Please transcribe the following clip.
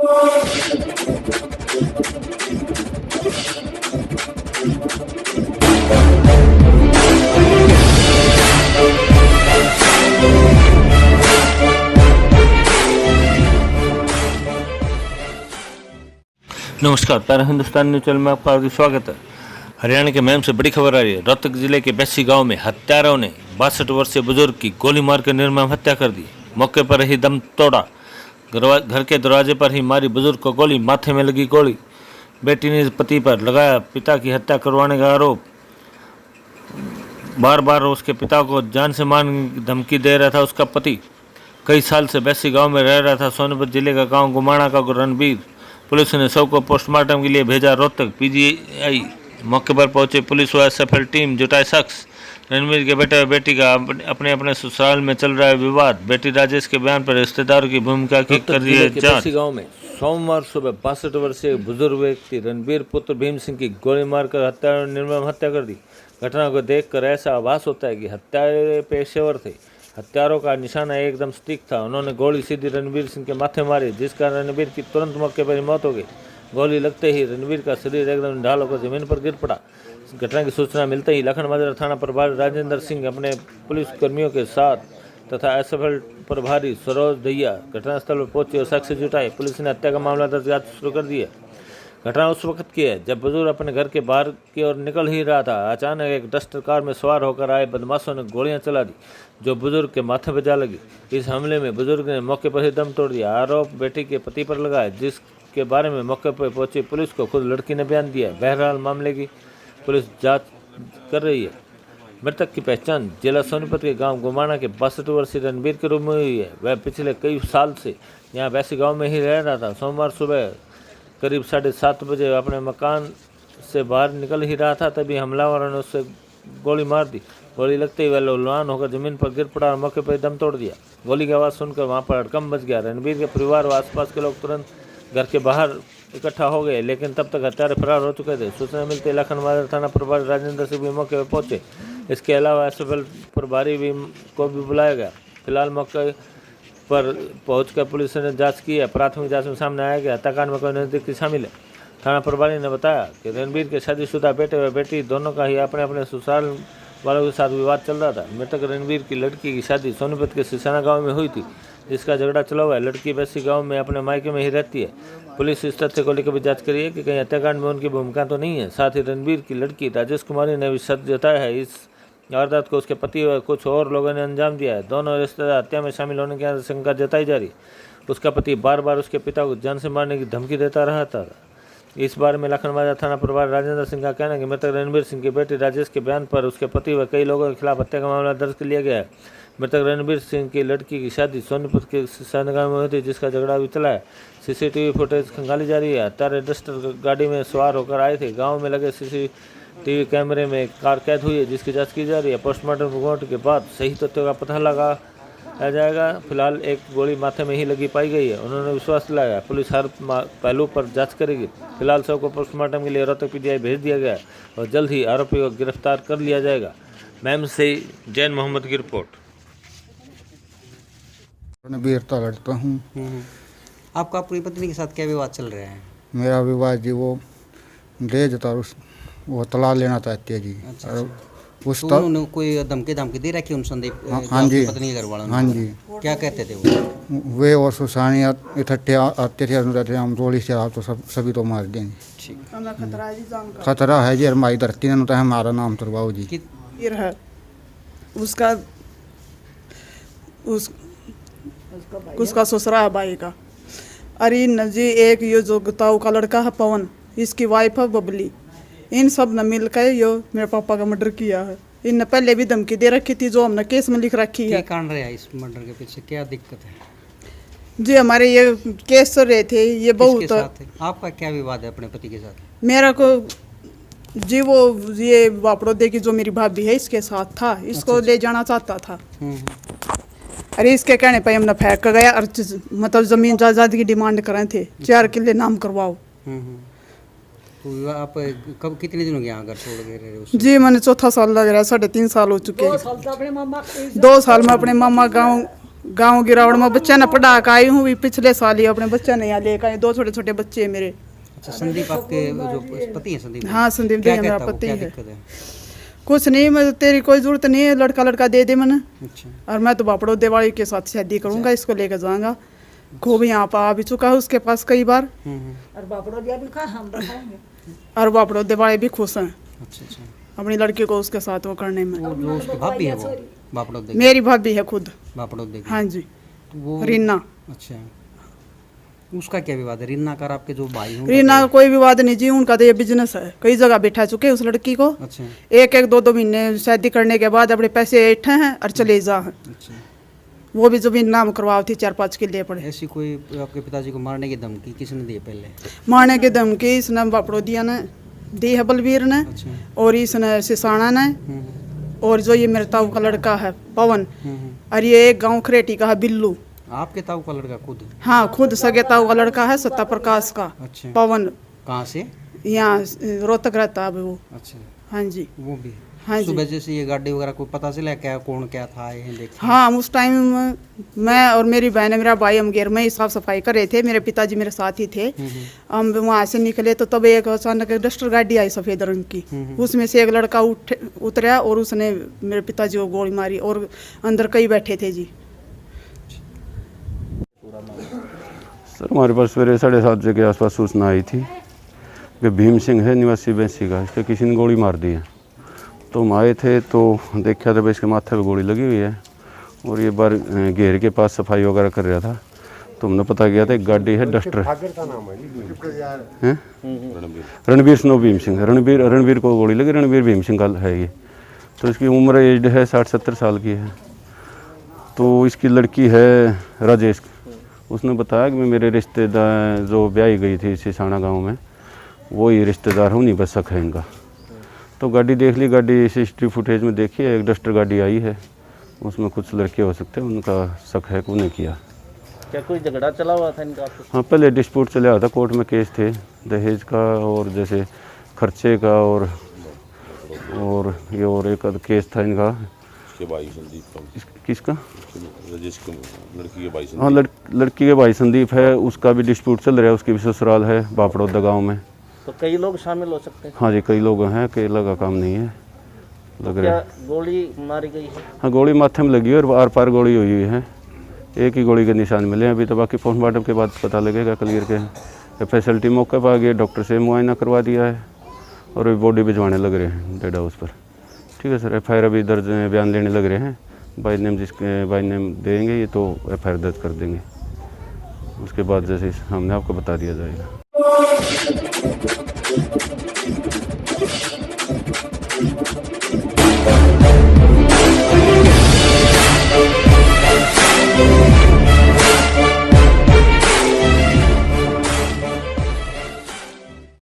नमस्कार, para Hindustan news channel में आपका हार्दिक स्वागत है। हरियाणा के मेम से बड़ी खबर आ रही है। रोहतक जिले के बैसी गांव में हत्यारों ने 62 वर्षीय बुजुर्ग की गोली मारकर निर्मम हत्या कर दी। मौके पर ही दम तोड़ा। घर के दरवाजे पर ही मारी बुजुर्ग को गोली, माथे में लगी गोली। बेटी ने पति पर लगाया पिता की हत्या करवाने का आरोप। बार बार उसके पिता को जान से मारने की धमकी दे रहा था उसका पति। कई साल से बैसी गाँव में रह रहा था। सोनीपत जिले का गाँव गुमाणा का रणबीर। पुलिस ने शव को पोस्टमार्टम के लिए भेजा रोहतक पीजीआई। मौके पर पहुंचे पुलिस व एसएफएल टीम, जुटाए शख्स। रणवीर के बेटे और बेटी का अपने अपने ससुराल में चल रहा है विवाद। बेटी राजेश के बयान पर रिश्तेदारों की भूमिका की कर रही है जांच। गांव में सोमवार सुबह 62 वर्षीय बुजुर्ग व्यक्ति रणबीर पुत्र भीम सिंह की गोली मारकर निर्मम हत्या कर दी। घटना को देखकर ऐसा आभास होता है कि हत्यारे पेशेवर थे। हत्यारों का निशाना एकदम सटीक था। उन्होंने गोली सीधी रणबीर सिंह के माथे मारी, जिस कारण रणबीर की तुरंत मौके पर ही मौत हो गई। गोली लगते ही रणबीर का शरीर एकदम ढाल होकर जमीन पर गिर पड़ा। घटना की सूचना मिलते ही लखन माजरा थाना प्रभारी राजेंद्र सिंह अपने पुलिस कर्मियों के साथ तथा एसएफएल प्रभारी सरोज दहिया घटनास्थल पर पहुंचे और साक्ष्य जुटाए। पुलिस ने हत्या का मामला दर्ज जांच शुरू कर दी है। घटना उस वक्त की है जब बुजुर्ग अपने घर के बाहर की ओर निकल ही रहा था। अचानक एक डस्टर कार में सवार होकर आए बदमाशों ने गोलियां चला दी, जो बुजुर्ग के माथे पर जा लगी। इस हमले में बुजुर्ग ने मौके पर ही दम तोड़ दिया। आरोप बेटी के पति पर लगाया, जिसके बारे में मौके पर पहुंची पुलिस को खुद लड़की ने बयान दिया। बहरहाल मामले की पुलिस जाँच कर रही है। मृतक की पहचान जिला सोनीपत के गाँव गुमाणा के 62 वर्षीय रणबीर के रूप में हुई है। वह पिछले कई साल से यहाँ वैसे गाँव में ही रह रहा था। सोमवार सुबह करीब 7:30 बजे अपने मकान से बाहर निकल ही रहा था, तभी हमलावरों ने उससे गोली मार दी। गोली लगते ही वह लौलान होकर जमीन पर गिर पड़ा और मौके पर दम तोड़ दिया। गोली की आवाज़ सुनकर वहां पर हड़कंप मच गया। रणबीर के परिवार व आसपास के लोग तुरंत घर के बाहर इकट्ठा हो गए, लेकिन तब तक हत्यारे फरार हो चुके थे। सूचना मिलते ही लखन माजरा थाना प्रभारी राजेंद्र सिंह भी मौके पर पहुंचे। इसके अलावा एसएफएल प्रभारी को भी बुलाया गया। फिलहाल मौके पर पहुंचकर पुलिस ने जांच की है। प्राथमिक जांच में सामने आया कि हत्याकांड में कोई नजदीकी शामिल है। थाना प्रभारी ने बताया कि रणबीर के शादीशुदा बेटे व बेटी दोनों का ही अपने अपने ससुराल वालों के साथ विवाद चल रहा था। मृतक रणबीर की लड़की की शादी सोनीपत के सिसाना गांव में हुई थी, जिसका झगड़ा चला हुआ है। लड़की बैसी गाँव में अपने मायके में ही रहती है। पुलिस इस तथ्य को लेकर भी जाँच करी है कि कहीं हत्याकांड में उनकी भूमिका तो नहीं है। साथ ही रणबीर की लड़की राजेश कुमारी ने भी शक जताया है इस वारदात को उसके पति व कुछ और लोगों ने अंजाम दिया है। दोनों रिश्तेदार हत्या में शामिल होने की आशंका जताई जा रही है। उसका पति बार बार उसके पिता को जान से मारने की धमकी देता रहा था। इस बारे में लखन माजरा थाना प्रभारी राजेंद्र सिंह का कहना है कि मृतक रणबीर सिंह की बेटी राजेश के बयान पर उसके पति व कई लोगों के खिलाफ हत्या का मामला दर्ज कर लिया गया है। मृतक रणबीर सिंह की लड़की की शादी सोनीपत के सिसाना में हुई थी, जिसका झगड़ा भी चला है। सीसीटीवी फुटेज खंगाली जा रही है। हत्यारे डस्टर गाड़ी में सवार होकर आए थे। गाँव में लगे सीसीटीवी कैमरे में कार कैद हुई है, जिसकी जांच की जा रही है। पोस्टमार्टम रिपोर्ट के बाद सही तथ्यों का पता लगाया जाएगा। फिलहाल एक गोली माथे में ही लगी पाई गई है। उन्होंने विश्वास दिलाया पुलिस हर पहलू पर जांच करेगी। फिलहाल शव को पोस्टमार्टम के लिए रोहतक पीजीआई भेज दिया गया है और जल्द ही आरोपी को गिरफ्तार कर लिया जाएगा। मैम से जैन मोहम्मद की रिपोर्ट। वीरता लड़ता हूँ। आपका अपनी पत्नी के साथ क्या विवाद चल रहा है? मेरा विवाद जी वो दहेज था, वो तलाक लेना चाहती है जी। अच्छा। उस तो उन्होंने कोई धमकी दे रखी उन संदीप? हाँ जी, पत्नी के घर वालों ने? हाँ जी। क्या कहते थे वो? वे और सुसानी इकट्ठे आते थे, हम गोली से आप तो सभी तो मार देंगे। ठीक। खतरा है जी। हमारी धरती ने तो हमारा नाम तरवाओ जी। उसका ससुरा है भाई का। अरे न जी, एक ये जो ताऊ का लड़का है पवन, इसकी वाइफ है बबली, इन सब ने मिलकर यो मेरे पापा का मर्डर किया है। इन पहले भी धमकी दे रखी थी, जो हमने केस में लिख रखी है। क्या कारण रहा इस मर्डर के पीछे, क्या दिक्कत है जी? हमारे ये केस चल रहे थे, ये बहुत। आपका क्या विवाद है अपने पति के साथ? मेरा को जी वो ये वापड़ो दे की जो मेरी भाभी है इसके साथ था, इसको ले जाना चाहता था। अरे इसके कहने पे हमने फेंक कर गया और मतलब जमीन जायदाद की डिमांड कर रहे थे, 4 किले नाम करवाओ। तो आप कब कितने दिन हो गए यहाँ घर छोड़ के रह रहे हो? जी मैंने 4था साल लग रहा है, 3.5 साल हो चुके हैं। 2 साल में अपने मामा गाँव गांव गिरावड़ में बच्चा ने पढ़ा के आई हूँ भी पिछले साल ही अपने बच्चा ने यहाँ लेकर आई 2 छोटे छोटे बच्चे हैं मेरे। अच्छा, संदीप आपके जो पति है संदीप? हाँ, संदीप क्या जी मेरा कहता है वो? पति क्या है। दिक्कत है? कुछ नहीं, मैं तेरी कोई जरूरत नहीं है, लड़का लड़का दे दे मैंने, अच्छा, और मैं तो बापड़ो दिवाली के साथ शादी करूंगा, इसको लेकर जाऊंगा। खूब यहाँ पर आ भी चुका है उसके पास कई बार, और बापड़ो दिवाली भी खुश हैं अच्छा अच्छा। अपनी लड़की को उसके साथ वो करने में। वो जो उसकी भाभी है वो बापड़ोद देगी? मेरी भाभी है खुद। बापड़ोद देगी? हाँ जी, तो वो रीना। अच्छा, उसका क्या विवाद है? रीना का आपके जो भाई हों? रीना का कोई विवाद नहीं जी, उनका तो ये बिजनेस है, कई जगह बैठा चुके हैं उस लड़की को। अच्छा 1-1, 2-2 महीने शादी करने के बाद अपने पैसे इकट्ठे हैं और चले जा हैं। अच्छा। वो भी जमीन नाम करवाओ थी 4-5 किले पड़े। ऐसी कोई आपके पिताजी को मारने की धमकी किसने दी है पहले? मारने की धमकी इसने बापड़ो दिया ने दी है, बलवीर ने, अच्छा। और इसने सिसाना ने, और जो ये मेरे ताऊ का लड़का है पवन, और ये एक गांव खरेटी का है बिल्लू। आपके ताऊ का लड़का खुद? हाँ, खुद सगे ताऊ का लड़का है सत्ता प्रकाश का। अच्छा। पवन कहाँ से? यहाँ रोहतक रहता है अभी वो। अच्छा, हाँ जी, वो भी? हाँ जी। सुबह जैसे ये गाड़ी वगैरह को पता चला क्या कौन क्या था ये देख? हाँ, उस टाइम मैं और मेरी बहन है, मेरा भाई, हम घेर में ही साफ सफाई कर रहे थे, मेरे पिताजी मेरे साथ ही थे। हम वहाँ से निकले तो तब एक अचानक एक डस्टर गाड़ी आई सफ़ेद रंग की, उसमें से एक लड़का उतरा और उसने मेरे पिताजी को गोली मारी, और अंदर कई बैठे थे जी। सर हमारे पास सवेरे 7:30 बजे के आसपास सूचना आई थी कि भीम सिंह है निवासी बेंसी का, इसके किसी ने गोली मार दी है। तो हम आए थे तो देखा था भाई इसके माथे पे गोली लगी हुई है, और ये बार घेर के पास सफाई वगैरह कर रहा था, तो हमने पता किया था एक गाड़ी है डस्टर है, रणबीर स्नो भीम सिंह, रणबीर को गोली लगी, रणबीर भीम सिंह का है ये। तो इसकी उम्र एज है 60-70 साल की है। तो इसकी लड़की है राजेश, उसने बताया कि मैं मेरे रिश्तेदार जो ब्याही गई थी सिसाना गांव में, वो ही रिश्तेदार हूँ, नहीं बस शक है इनका। तो गाड़ी देख ली, गाड़ी CCTV फुटेज में देखी है, एक डस्टर गाड़ी आई है, उसमें कुछ लड़के हो सकते हैं, उनका शक है कि उन्हें किया। क्या कोई झगड़ा चला हुआ था इनका? हाँ, पहले डिस्प्यूट चला हुआ था, कोर्ट में केस थे दहेज का और जैसे खर्चे का, और ये और एक केस था इनका के भाई संदीप का। किसका? राजेश के लड़की के भाई संदीप। हाँ, लड़की के भाई संदीप है, उसका भी डिस्प्यूट चल रहा है, उसकी भी ससुराल है बापड़ौदा गाँव में। तो कई लोग शामिल हो सकते हैं? हाँ जी, कई लोग हैं, अकेला का काम नहीं है लग रहा है। क्या गोली मारी गई है? हाँ, गोली माथे में लगी है और आर पार गोली हुई है, एक ही गोली के निशान मिले हैं अभी, तो बाकी पोस्टमार्टम के बाद पता लगेगा क्लियर के। फैसिलिटी मौके पर आ गई, डॉक्टर से मुआयना करवा दिया है और अभी बॉडी भिजवाने लग रहे हैं डेड हाउस पर। ठीक है सर, FIR अभी दर्ज बयान लेने लग रहे हैं, बाई नेम जिसके बाई नेम देंगे ये तो FIR दर्ज कर देंगे, उसके बाद जैसे हमने आपको बता दिया जाएगा।